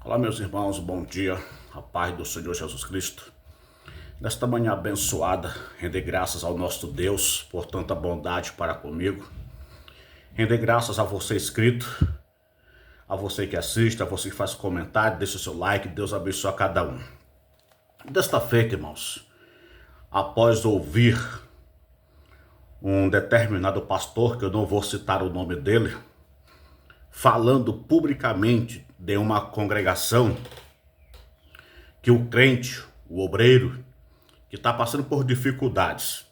Olá, meus irmãos, bom dia, a paz do Senhor Jesus Cristo. Nesta manhã abençoada, render graças ao nosso Deus por tanta bondade para comigo. Render graças a você inscrito, a você que assiste, a você que faz comentário, deixa o seu like, Deus abençoe a cada um. Desta feita, irmãos, após ouvir um determinado pastor, que eu não vou citar o nome dele, falando publicamente de uma congregação que o crente, o obreiro, que está passando por dificuldades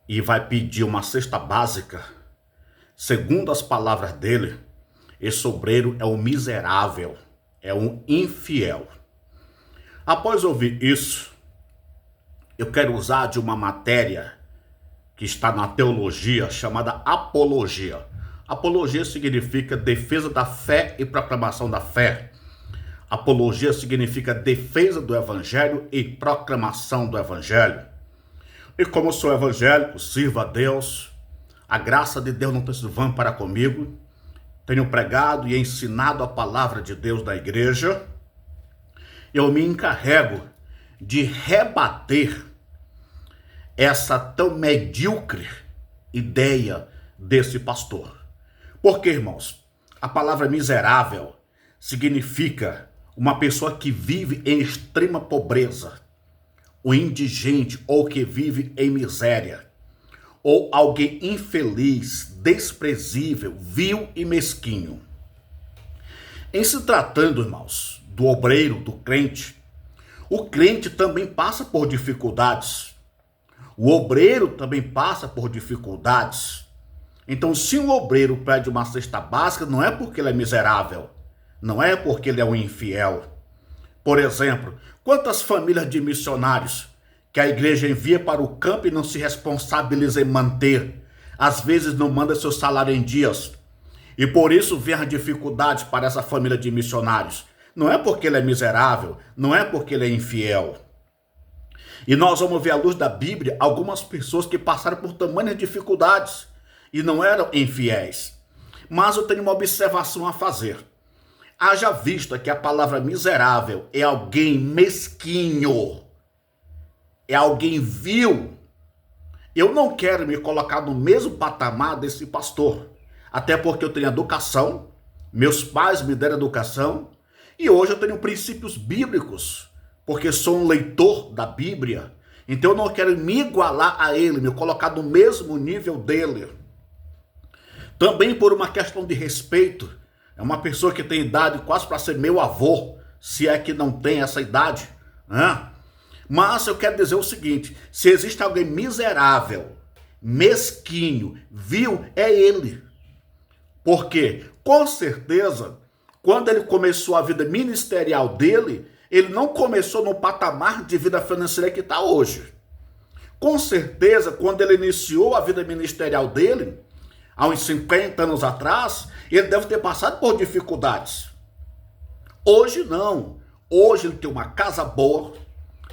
e vai pedir uma cesta básica, segundo as palavras dele, esse obreiro é um miserável, é um infiel. Após ouvir isso, eu quero usar de uma matéria que está na teologia chamada apologia. Apologia significa defesa da fé e proclamação da fé. Apologia significa defesa do evangelho e proclamação do evangelho. E como eu sou evangélico, sirvo a Deus, a graça de Deus não tem sido vã para comigo. Tenho pregado e ensinado a palavra de Deus na igreja. Eu me encarrego de rebater essa tão medíocre ideia desse pastor. Porque, irmãos, a palavra miserável significa uma pessoa que vive em extrema pobreza, o indigente ou que vive em miséria, ou alguém infeliz, desprezível, vil e mesquinho. Em se tratando, irmãos, do obreiro, do crente, o crente também passa por dificuldades. O obreiro também passa por dificuldades. Então, se um obreiro pede uma cesta básica, não é porque ele é miserável, não é porque ele é um infiel. Por exemplo, quantas famílias de missionários que a igreja envia para o campo e não se responsabiliza em manter, às vezes não manda seu salário em dias, e por isso vem as dificuldades para essa família de missionários. Não é porque ele é miserável, não é porque ele é infiel. E nós vamos ver à luz da Bíblia algumas pessoas que passaram por tamanhas dificuldades e não eram infiéis. Mas eu tenho uma observação a fazer. Haja vista que a palavra miserável é alguém mesquinho, é alguém vil. Eu não quero me colocar no mesmo patamar desse pastor, até porque eu tenho educação, meus pais me deram educação, e hoje eu tenho princípios bíblicos, porque sou um leitor da Bíblia. Então eu não quero me igualar a ele, me colocar no mesmo nível dele. Também por uma questão de respeito. É uma pessoa que tem idade quase para ser meu avô, se é que não tem essa idade, né? Mas eu quero dizer o seguinte: se existe alguém miserável, mesquinho, vil, é ele. Porque, com certeza, quando ele começou a vida ministerial dele, ele não começou no patamar de vida financeira que está hoje. Com certeza, quando ele iniciou a vida ministerial dele, há uns 50 anos atrás, ele deve ter passado por dificuldades. Hoje não. Hoje ele tem uma casa boa,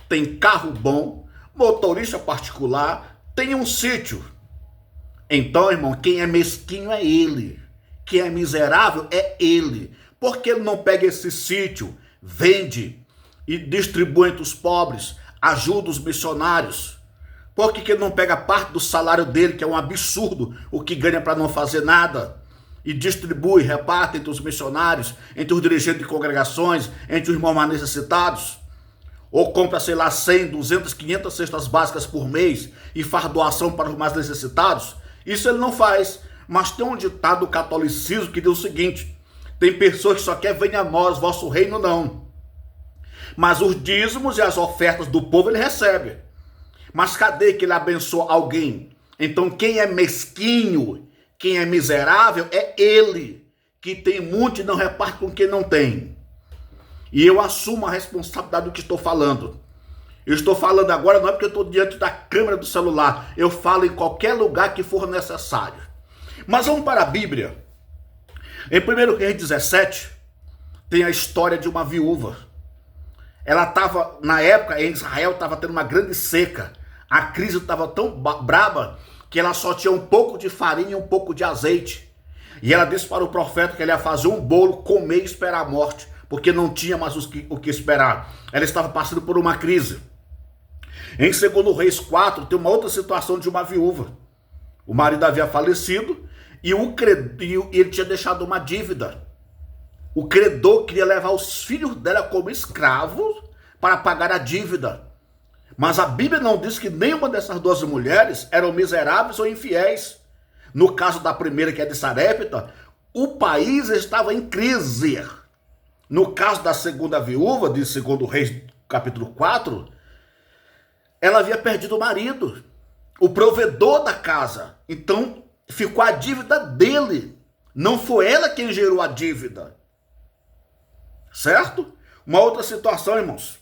tem carro bom, motorista particular, tem um sítio. Então, irmão, quem é mesquinho é ele. Quem é miserável é ele. Por que ele não pega esse sítio, vende e distribui entre os pobres, ajuda os missionários? Por que ele não pega parte do salário dele, que é um absurdo, o que ganha para não fazer nada, e distribui, reparte entre os missionários, entre os dirigentes de congregações, entre os irmãos mais necessitados? Ou compra, sei lá, 100, 200, 500 cestas básicas por mês e faz doação para os mais necessitados? Isso ele não faz. Mas tem um ditado do catolicismo que diz o seguinte: tem pessoas que só querem venha a nós, vosso reino não. Mas os dízimos e as ofertas do povo ele recebe. Mas cadê que ele abençoa alguém? Então quem é mesquinho, quem é miserável é ele, que tem muito e não reparte com quem não tem. E eu assumo a responsabilidade do que estou falando. Eu estou falando agora não é porque eu estou diante da câmera do celular, eu falo em qualquer lugar que for necessário. Mas vamos para a Bíblia. Em 1 Reis 17, tem a história de uma viúva. Ela estava, na época, em Israel, estava tendo uma grande seca. A crise estava tão braba que ela só tinha um pouco de farinha e um pouco de azeite. E ela disse para o profeta que ele ia fazer um bolo, comer e esperar a morte, porque não tinha mais o que esperar. Ela estava passando por uma crise. Em 2 Reis 4, tem uma outra situação de uma viúva. O marido havia falecido e ele tinha deixado uma dívida. O credor queria levar os filhos dela como escravos para pagar a dívida. Mas a Bíblia não diz que nenhuma dessas duas mulheres eram miseráveis ou infiéis. No caso da primeira, que é de Sarepta, o país estava em crise. No caso da segunda viúva, de 2 Reis, capítulo 4, ela havia perdido o marido, o provedor da casa. Então, ficou a dívida dele. Não foi ela quem gerou a dívida. Certo? Uma outra situação, irmãos.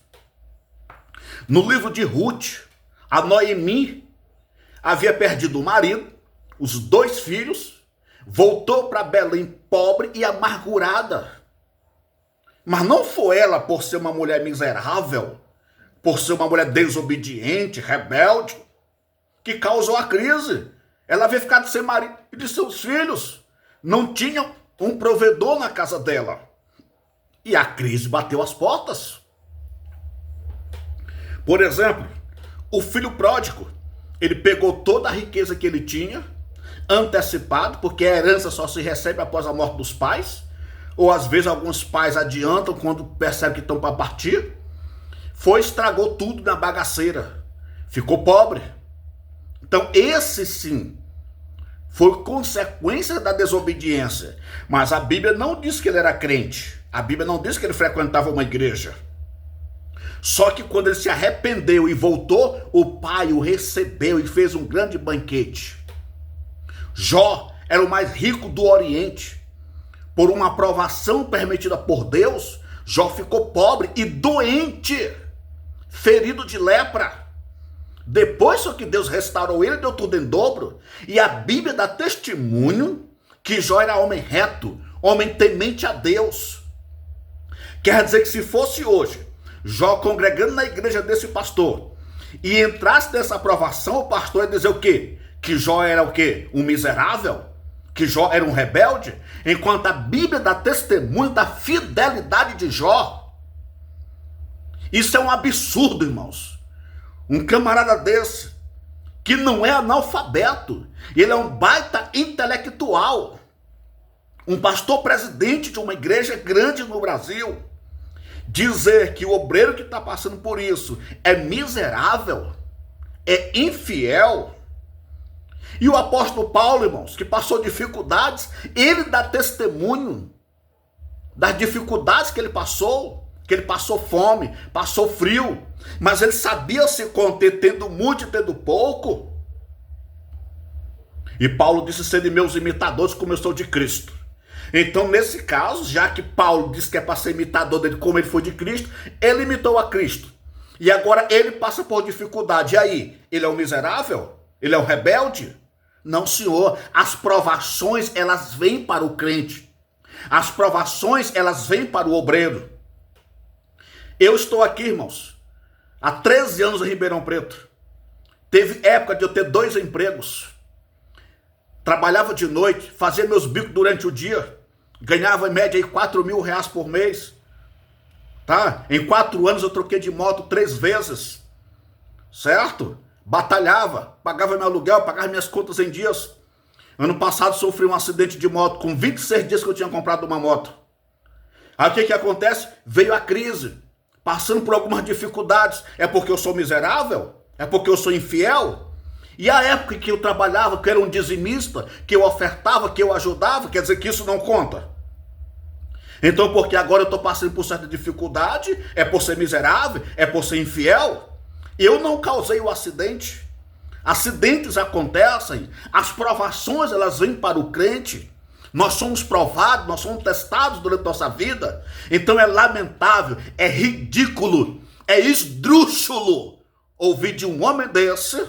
No livro de Ruth, a Noemi havia perdido o marido, os 2 filhos, voltou para Belém pobre e amargurada. Mas não foi ela por ser uma mulher miserável, por ser uma mulher desobediente, rebelde, que causou a crise. Ela havia ficado sem marido e de seus filhos. Não tinha um provedor na casa dela. E a crise bateu as portas. Por exemplo, o filho pródigo, ele pegou toda a riqueza que ele tinha, antecipado, porque a herança só se recebe após a morte dos pais, ou às vezes alguns pais adiantam quando percebem que estão para partir. Estragou tudo na bagaceira, ficou pobre. Então esse sim foi consequência da desobediência. Mas a Bíblia não diz que ele era crente, a Bíblia não diz que ele frequentava uma igreja. Só que quando ele se arrependeu e voltou, o pai o recebeu e fez um grande banquete. Jó era o mais rico do Oriente. Por uma aprovação permitida por Deus, Jó ficou pobre e doente, ferido de lepra. Depois só que Deus restaurou ele, deu tudo em dobro. E a Bíblia dá testemunho que Jó era homem reto, homem temente a Deus. Quer dizer que se fosse hoje, Jó congregando na igreja desse pastor, e entrasse nessa aprovação, o pastor ia dizer o quê? Que Jó era o quê? Um miserável? Que Jó era um rebelde? Enquanto a Bíblia dá testemunho da fidelidade de Jó. Isso é um absurdo, irmãos. Um camarada desse, que não é analfabeto, ele é um baita intelectual, um pastor presidente de uma igreja grande no Brasil, dizer que o obreiro que está passando por isso é miserável, é infiel. E o apóstolo Paulo, irmãos, que passou dificuldades, ele dá testemunho das dificuldades que ele passou fome, passou frio, mas ele sabia se conter tendo muito e tendo pouco. E Paulo disse: sede meus imitadores como eu sou de Cristo. Então, nesse caso, já que Paulo disse que é para ser imitador dele como ele foi de Cristo, ele imitou a Cristo. E agora ele passa por dificuldade. E aí, ele é um miserável? Ele é um rebelde? Não, senhor. As provações, elas vêm para o crente. As provações, elas vêm para o obreiro. Eu estou aqui, irmãos, há 13 anos em Ribeirão Preto. Teve época de eu ter 2 empregos. Trabalhava de noite, fazia meus bicos durante o dia. Ganhava em média aí R$4.000 por mês. Tá? Em 4 anos eu troquei de moto 3 vezes. Certo? Batalhava, pagava meu aluguel, pagava minhas contas em dias. Ano passado sofri um acidente de moto, com 26 dias que eu tinha comprado uma moto. Aí o que acontece? Veio a crise, passando por algumas dificuldades. É porque eu sou miserável? É porque eu sou infiel? E a época que eu trabalhava, que eu era um dizimista, que eu ofertava, que eu ajudava, quer dizer que isso não conta? Então, porque agora eu estou passando por certa dificuldade, é por ser miserável, é por ser infiel? Eu não causei o acidente. Acidentes acontecem, as provações elas vêm para o crente. Nós somos provados, nós somos testados durante nossa vida. Então é lamentável, é ridículo, é esdrúxulo ouvir de um homem desse,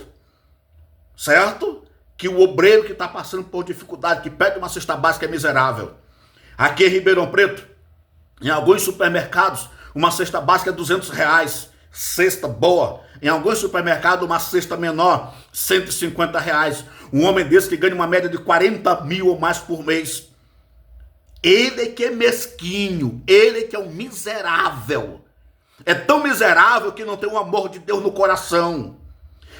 certo? Que o obreiro que está passando por dificuldade, que pede uma cesta básica é miserável. Aqui em Ribeirão Preto, em alguns supermercados, uma cesta básica é R$200. Cesta boa. Em alguns supermercados, uma cesta menor, R$150. Um homem desse que ganha uma média de 40 mil ou mais por mês. Ele que é mesquinho, ele que é um miserável. É tão miserável que não tem o amor de Deus no coração.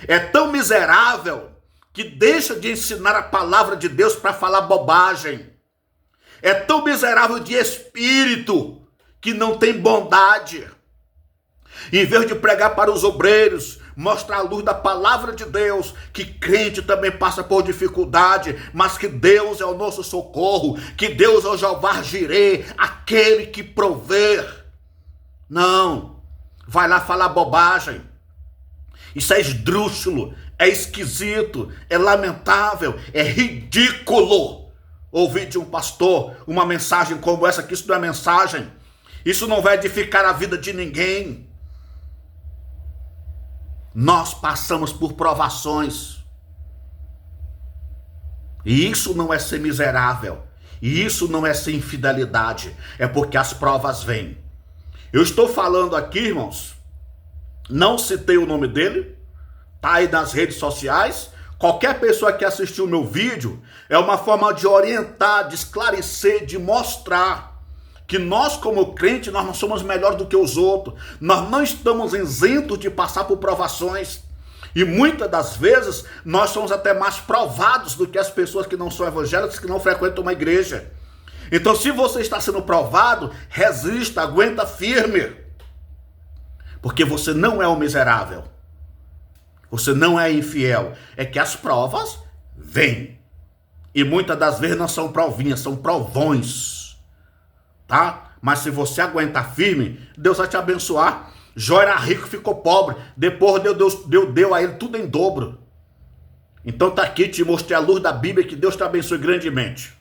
É tão miserável que deixa de ensinar a palavra de Deus para falar bobagem. É tão miserável de espírito que não tem bondade. Em vez de pregar para os obreiros, mostrar a luz da palavra de Deus, que crente também passa por dificuldade, mas que Deus é o nosso socorro, que Deus é o Jeová Jirê, aquele que provê. Não, vai lá falar bobagem. Isso é esdrúxulo, é esquisito, é lamentável, é ridículo. Ouvir de um pastor uma mensagem como essa, que isso não é mensagem. Isso não vai edificar a vida de ninguém. Nós passamos por provações. E isso não é ser miserável. E isso não é ser infidelidade. É porque as provas vêm. Eu estou falando aqui, irmãos, não citei o nome dele, tá aí nas redes sociais. Qualquer pessoa que assistiu o meu vídeo, é uma forma de orientar, de esclarecer, de mostrar que nós, como crente, nós não somos melhores do que os outros. Nós não estamos isentos de passar por provações. E muitas das vezes, nós somos até mais provados do que as pessoas que não são evangélicas, que não frequentam uma igreja. Então, se você está sendo provado, resista, aguenta firme. Porque você não é um miserável. Você não é infiel. É que as provas vêm. E muitas das vezes não são provinhas, são provões. Tá? Mas se você aguentar firme, Deus vai te abençoar. Jó era rico, ficou pobre. Depois Deus deu a ele tudo em dobro. Então tá aqui, te mostrei a luz da Bíblia, que Deus te abençoe grandemente.